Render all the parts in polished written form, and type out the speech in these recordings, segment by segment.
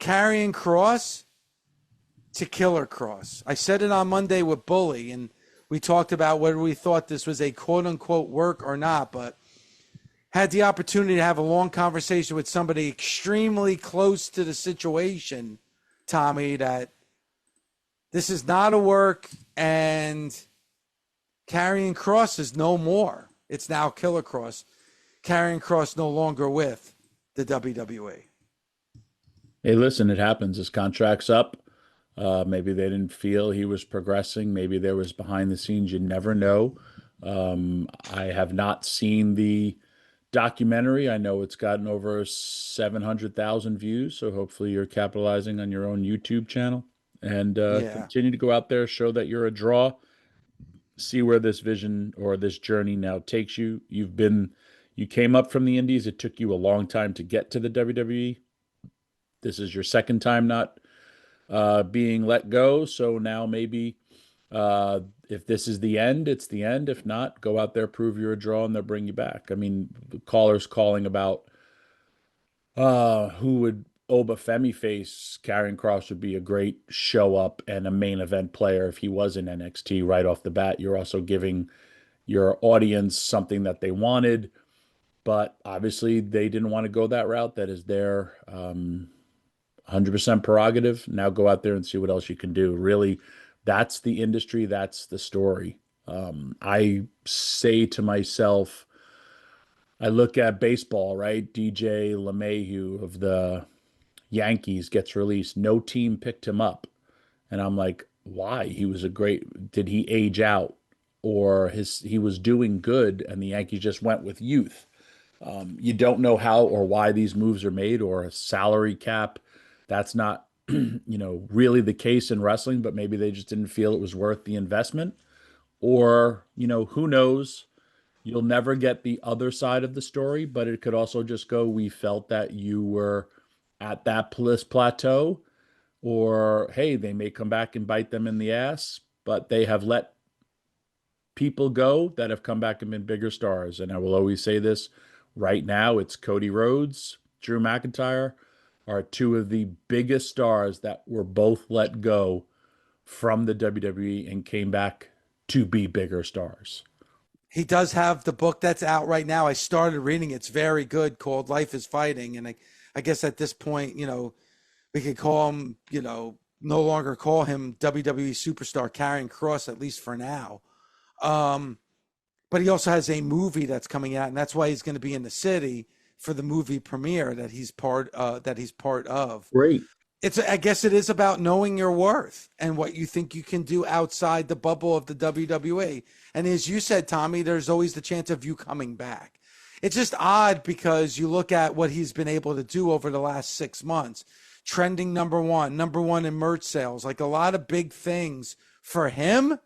Karrion Kross to Killer Cross. I said it on Monday with Bully, and we talked about whether we thought this was a quote-unquote work or not, but had the opportunity to have a long conversation with somebody extremely close to the situation, Tommy, that this is not a work, and Karrion Kross is no more. It's now Killer Cross. Karrion Kross no longer with the WWE. Hey, listen, it happens. His contract's up. Maybe they didn't feel he was progressing. Maybe there was behind the scenes. You never know. I have not seen the documentary. I know it's gotten over 700,000 views, so hopefully you're capitalizing on your own YouTube channel and Yeah. continue to go out there, show that you're a draw, see where this vision or this journey now takes you. You came up from the Indies. It took you a long time to get to the WWE. This is your second time not being let go. So now maybe if this is the end, it's the end. If not, go out there, prove you're a draw, and they'll bring you back. I mean, the callers calling about who would Obafemi face. Karrion Kross would be a great show up and a main event player if he was in NXT right off the bat. You're also giving your audience something that they wanted, but obviously they didn't want to go that route. That is their 100% prerogative. Now go out there and see what else you can do. Really, that's the industry. That's the story. I say to myself, I look at baseball, right? DJ LeMahieu of the Yankees gets released. No team picked him up. And I'm like, why? He was a great, did he age out? Or he was doing good and the Yankees just went with youth. You don't know how or why these moves are made, or a salary cap. That's not, really the case in wrestling, but maybe they just didn't feel it was worth the investment. Or, who knows? You'll never get the other side of the story, but it could also just go, we felt that you were at that plateau, or hey, they may come back and bite them in the ass, but they have let people go that have come back and been bigger stars. And I will always say this right now, it's Cody Rhodes, Drew McIntyre are two of the biggest stars that were both let go from the WWE and came back to be bigger stars. He does have the book that's out right now. I started reading. It's very good, called Life is Fighting. And I guess at this point, we could call him, no longer call him WWE superstar Karrion Kross, at least for now. But he also has a movie that's coming out, and that's why he's going to be in the city for the movie premiere that he's part of. Great. I guess it is about knowing your worth and what you think you can do outside the bubble of the WWE. And as you said, Tommy, there's always the chance of you coming back. It's just odd because you look at what he's been able to do over the last 6 months, trending number one in merch sales, like a lot of big things for him.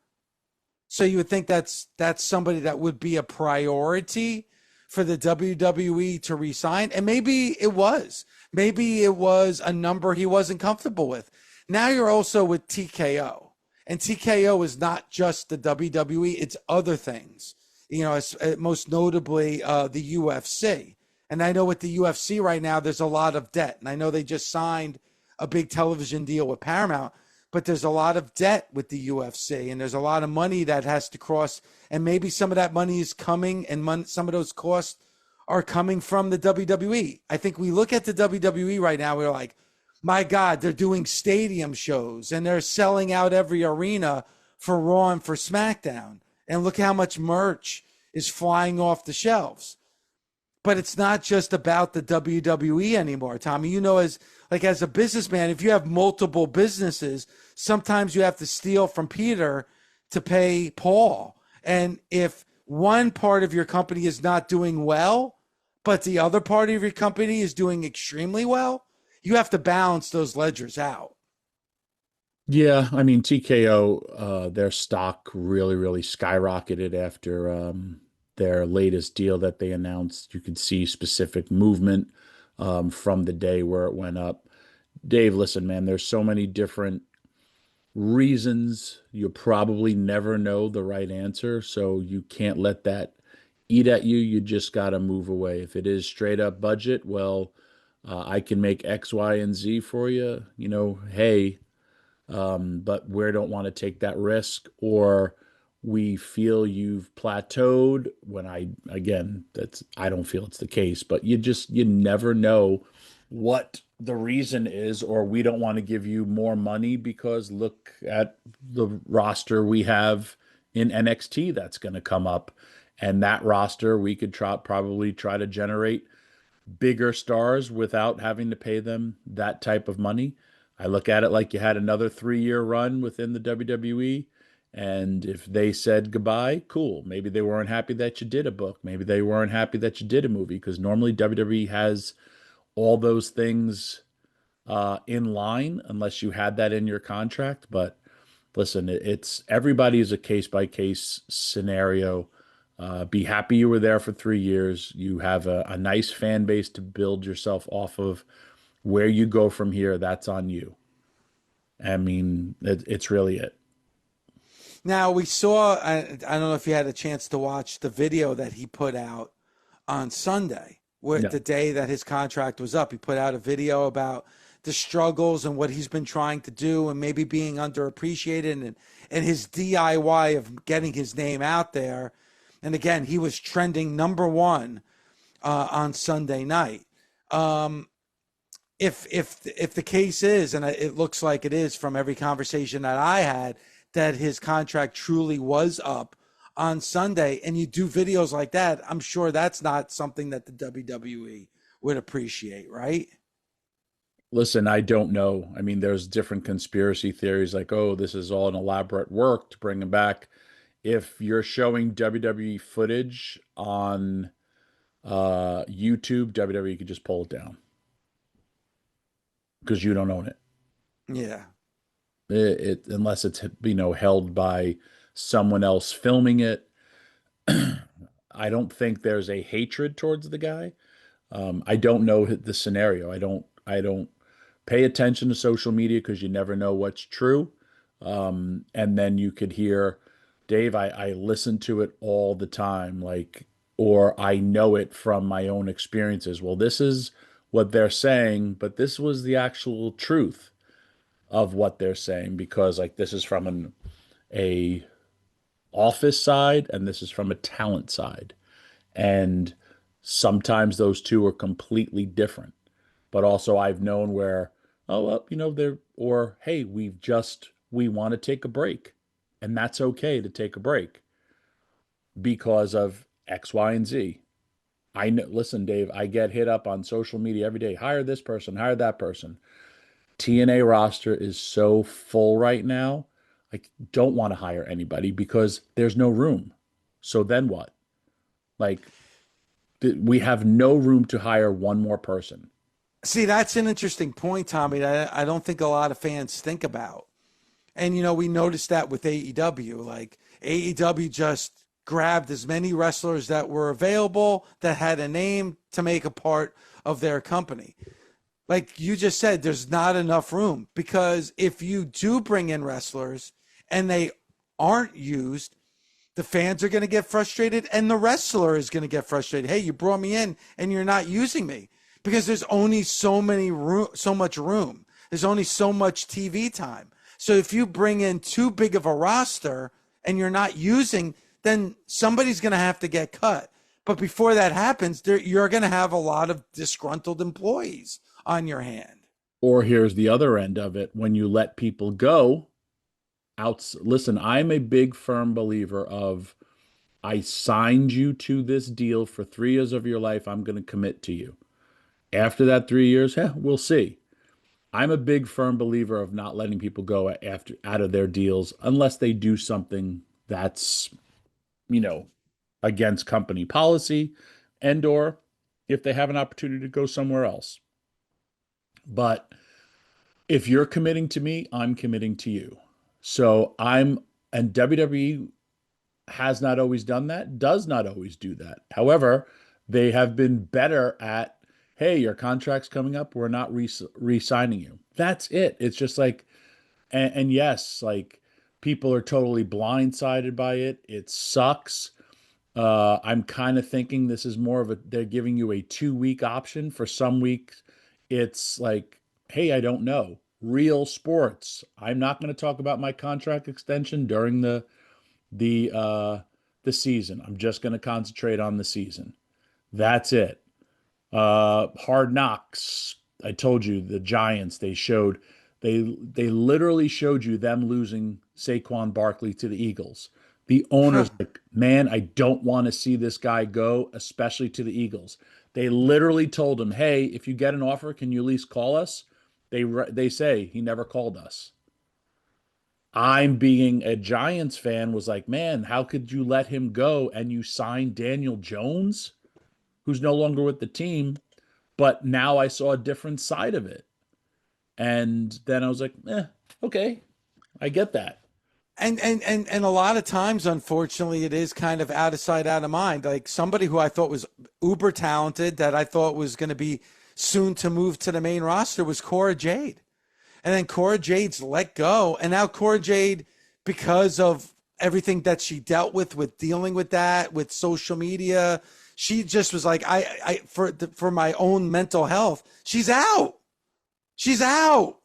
So you would think that's somebody that would be a priority for the WWE to re-sign. And maybe it was. Maybe it was a number he wasn't comfortable with. Now you're also with TKO. And TKO is not just the WWE, it's other things. Most notably the UFC. And I know with the UFC right now, there's a lot of debt. And I know they just signed a big television deal with Paramount, but there's a lot of debt with the UFC, and there's a lot of money that has to cross. And maybe some of that money is coming, and some of those costs are coming from the WWE. I think we look at the WWE right now, we're like, my God, they're doing stadium shows, and they're selling out every arena for Raw and for SmackDown. And look how much merch is flying off the shelves. But it's not just about the WWE anymore, Tommy. As a businessman, if you have multiple businesses, sometimes you have to steal from Peter to pay Paul. And if one part of your company is not doing well, but the other part of your company is doing extremely well, you have to balance those ledgers out. Yeah, I mean, TKO, their stock really, really skyrocketed after their latest deal that they announced. You could see specific movement from the day where it went up. Dave, listen, man, there's so many different reasons. You'll probably never know the right answer, so you can't let that eat at you. You just got to move away. If it is straight up budget, well, I can make X, Y, and Z for you. Hey, but we don't want to take that risk, or we feel you've plateaued. When I don't feel it's the case, but you never know what the reason is, or we don't want to give you more money because look at the roster we have in NXT that's going to come up. And that roster, we could probably try to generate bigger stars without having to pay them that type of money. I look at it like you had another 3-year run within the WWE. And if they said goodbye, cool. Maybe they weren't happy that you did a book. Maybe they weren't happy that you did a movie, because normally WWE has all those things in line unless you had that in your contract. But listen, it's everybody is a case by case scenario. Be happy you were there for 3 years. You have a nice fan base to build yourself off of. Where you go from here, that's on you. I mean, it's really it. Now we saw. I don't know if you had a chance to watch the video that he put out on Sunday, where Yeah. the day that his contract was up. He put out a video about the struggles and what he's been trying to do, and maybe being underappreciated, and his DIY of getting his name out there. And again, he was trending number one on Sunday night. If the case is, and it looks like it is from every conversation that I had, that his contract truly was up on Sunday, and you do videos like that, I'm sure that's not something that the WWE would appreciate, right? Listen, I don't know. I mean, there's different conspiracy theories like, oh, this is all an elaborate work to bring him back. If you're showing WWE footage on YouTube, WWE could just pull it down because you don't own it. Yeah. Unless it's held by someone else filming it. I don't think there's a hatred towards the guy. I don't know the scenario. I don't pay attention to social media because you never know what's true. And then you could hear, Dave, I listen to it all the time, like, or I know it from my own experiences. Well, this is what they're saying, but this was the actual truth of what they're saying, because like this is from a office side and this is from a talent side. And sometimes those two are completely different. But also I've known where, oh, well, they're, or hey, we want to take a break. And that's okay to take a break because of X, Y, and Z. I know, listen, Dave, I get hit up on social media every day. Hire this person, hire that person. TNA roster is so full right now. I don't want to hire anybody because there's no room. So then what? Like, we have no room to hire one more person. See, that's an interesting point, Tommy, that I don't think a lot of fans think about. And, we noticed that with AEW. Like, AEW just grabbed as many wrestlers that were available that had a name to make a part of their company. Like you just said, there's not enough room, because if you do bring in wrestlers and they aren't used, the fans are going to get frustrated and the wrestler is going to get frustrated. Hey, you brought me in and you're not using me, because there's only so much room. There's only so much TV time. So if you bring in too big of a roster and you're not using, then somebody's going to have to get cut. But before that happens, you're going to have a lot of disgruntled employees on your hand. Or here's the other end of it. When you let people go, listen, I'm a big firm believer of, I signed you to this deal for 3 years of your life. I'm going to commit to you. After that 3 years, we'll see. I'm a big firm believer of not letting people go after out of their deals unless they do something that's, you know, against company policy, and or if they have an opportunity to go somewhere else. But if you're committing to me, I'm committing to you. So and WWE has not always done that, does not always do that. However, they have been better at, hey, your contract's coming up, we're not re-signing you. That's it. It's just like, and yes, like, people are totally blindsided by it. It sucks. I'm kind of thinking this is more of they're giving you a 2-week option for some weeks It's like, hey, I don't know. Real sports. I'm not going to talk about my contract extension during the uh the season. I'm just going to concentrate on the season. That's it. Hard Knocks. I told you the Giants. They literally showed you them losing Saquon Barkley to the Eagles. The owner's like, man, I don't want to see this guy go, especially to the Eagles. They literally told him, hey, if you get an offer, can you at least call us? They say he never called us. I'm being a Giants fan was like, man, how could you let him go and you sign Daniel Jones, who's no longer with the team? But now I saw a different side of it. And then I was like, okay, I get that. And a lot of times, unfortunately, it is kind of out of sight, out of mind. Like somebody who I thought was uber talented, that I thought was going to be soon to move to the main roster, was Cora Jade. And then Cora Jade's let go. And now Cora Jade, because of everything that she dealt with dealing with that, with social media, she just was like, for my own mental health, she's out. She's out.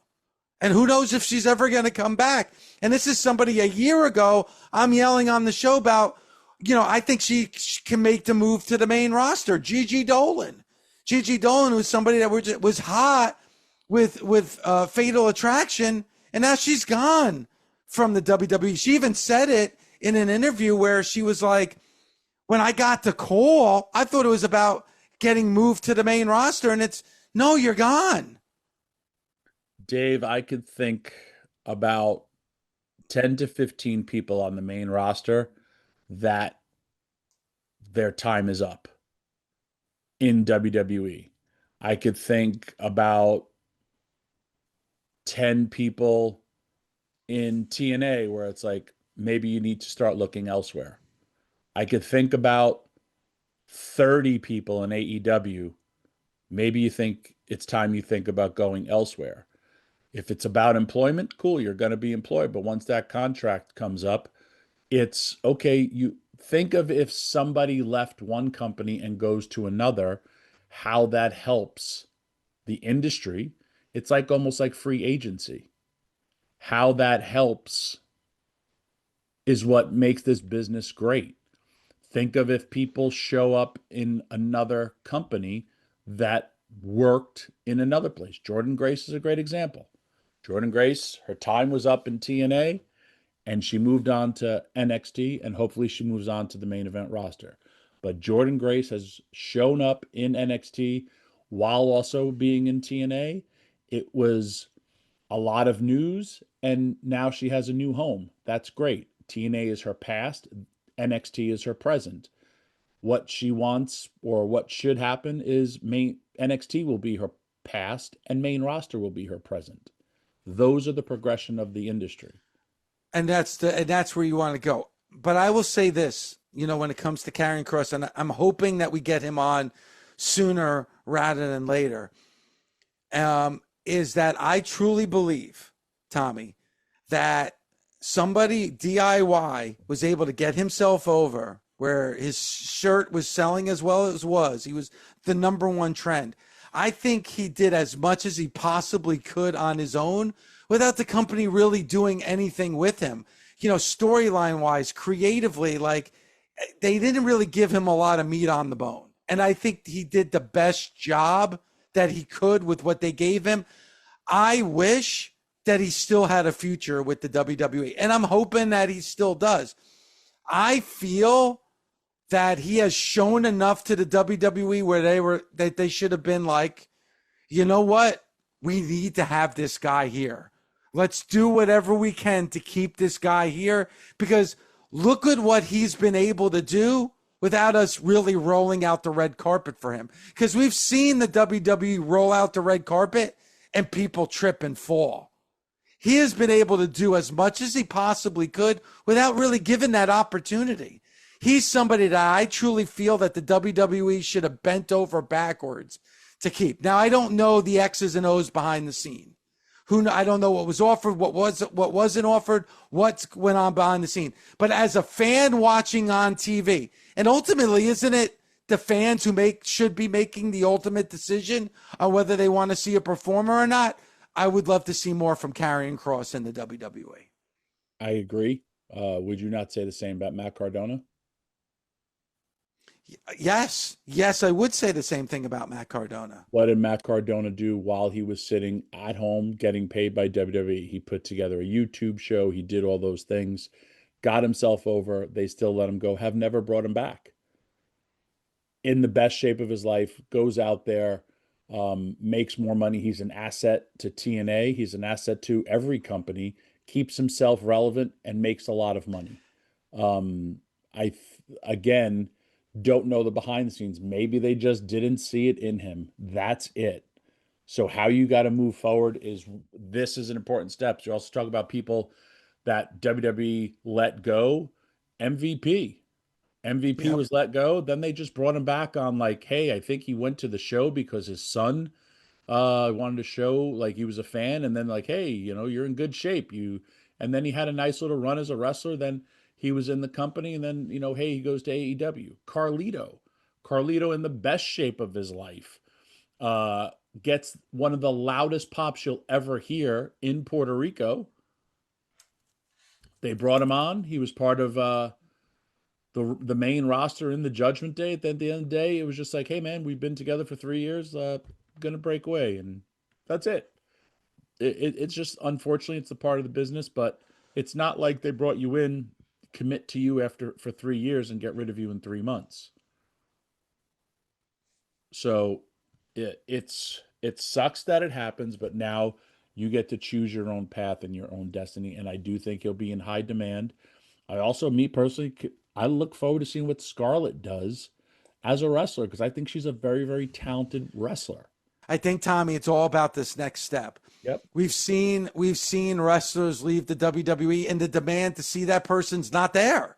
And who knows if she's ever going to come back. And this is somebody a year ago I'm yelling on the show about, I think she can make the move to the main roster. Gigi Dolan. Gigi Dolan was somebody that was hot with Fatal Attraction, and now she's gone from the WWE. She even said it in an interview where she was like, when I got the call, I thought it was about getting moved to the main roster, and it's, no, you're gone. Dave, I could think about 10 to 15 people on the main roster that their time is up in WWE. I could think about 10 people in TNA where it's like, maybe you need to start looking elsewhere. I could think about 30 people in AEW. Maybe you think it's time you think about going elsewhere. If it's about employment, cool, you're going to be employed. But once that contract comes up, it's okay. You think of if somebody left one company and goes to another, how that helps the industry. It's like almost like free agency. How that helps is what makes this business great. Think of if people show up in another company that worked in another place. Jordynne Grace is a great example. Jordynne Grace, her time was up in TNA, and she moved on to NXT, and hopefully she moves on to the main event roster. But Jordynne Grace has shown up in NXT while also being in TNA. It was a lot of news, and now she has a new home. That's great. TNA is her past, NXT is her present. What she wants or what should happen is NXT will be her past and main roster will be her present. Those are the progression of the industry. And that's where you want to go. But I will say this, when it comes to Karrion Kross, and I'm hoping that we get him on sooner rather than later, is that I truly believe, Tommy, that somebody DIY was able to get himself over where his shirt was selling as well as was. He was the number one trend. I think he did as much as he possibly could on his own without the company really doing anything with him. Storyline wise, creatively, like they didn't really give him a lot of meat on the bone. And I think he did the best job that he could with what they gave him. I wish that he still had a future with the WWE, and I'm hoping that he still does. I feel that he has shown enough to the WWE where they should have been like, you know what? We need to have this guy here. Let's do whatever we can to keep this guy here, because look at what he's been able to do without us really rolling out the red carpet for him. Because we've seen the WWE roll out the red carpet and people trip and fall. He has been able to do as much as he possibly could without really giving that opportunity. He's somebody that I truly feel that the WWE should have bent over backwards to keep. Now, I don't know the X's and O's behind the scene. I don't know what was offered, what wasn't offered, what went on behind the scene. But as a fan watching on TV, and ultimately, isn't it the fans who should be making the ultimate decision on whether they want to see a performer or not. I would love to see more from Karrion Kross in the WWE. I agree. Would you not say the same about Matt Cardona? Yes, yes, I would say the same thing about Matt Cardona. What did Matt Cardona do while he was sitting at home getting paid by WWE? He put together a YouTube show. He did all those things, got himself over. They still let him go, have never brought him back. In the best shape of his life, goes out there, makes more money. He's an asset to TNA. He's an asset to every company, keeps himself relevant, and makes a lot of money. Again, don't know the behind the scenes. Maybe they just didn't see it in him. That's it. So how you got to move forward is this is an important step. You also talk about people that WWE let go. MVP. MVP Yep. was let go. Then they just brought him back on like, hey, I think he went to the show because his son wanted to show like he was a fan, and then like, hey, you're in good shape. And then he had a nice little run as a wrestler. Then he was in the company, and then hey, he goes to AEW. Carlito in the best shape of his life, uh, gets one of the loudest pops you'll ever hear in Puerto Rico. They brought him on. He was part of the main roster in the Judgment Day. At the end of the day, it was just like, hey man, we've been together for 3 years. Gonna break away, and that's it. It's just unfortunately it's a part of the business, but it's not like they brought you in, commit to you for 3 years and get rid of you in 3 months. So it sucks that it happens, but now you get to choose your own path and your own destiny. And I do think you'll be in high demand. I also, me personally, I look forward to seeing what Scarlett does as a wrestler because I think she's a very, very talented wrestler. I think, Tommy, it's all about this next step. Yep. We've seen wrestlers leave the WWE and the demand to see that person's not there,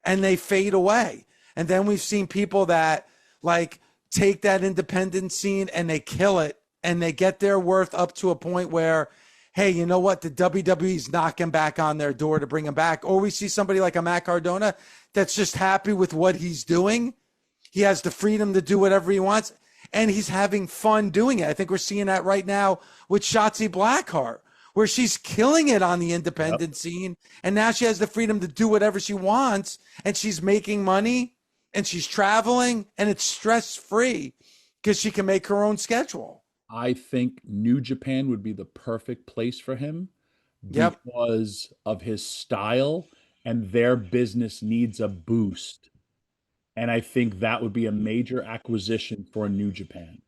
and they fade away. And then we've seen people that like take that independent scene and they kill it, and they get their worth up to a point where, hey, you know what? The WWE's knocking back on their door to bring him back. Or we see somebody like a Matt Cardona that's just happy with what he's doing. He has the freedom to do whatever he wants, and he's having fun doing it. I think we're seeing that right now with Shotzi Blackheart, where she's killing it on the Yep. independent scene, and now she has the freedom to do whatever she wants, and she's making money, and she's traveling, and it's stress-free because she can make her own schedule. I think New Japan would be the perfect place for him Yep. because of his style, and their business needs a boost. And I think that would be a major acquisition for New Japan.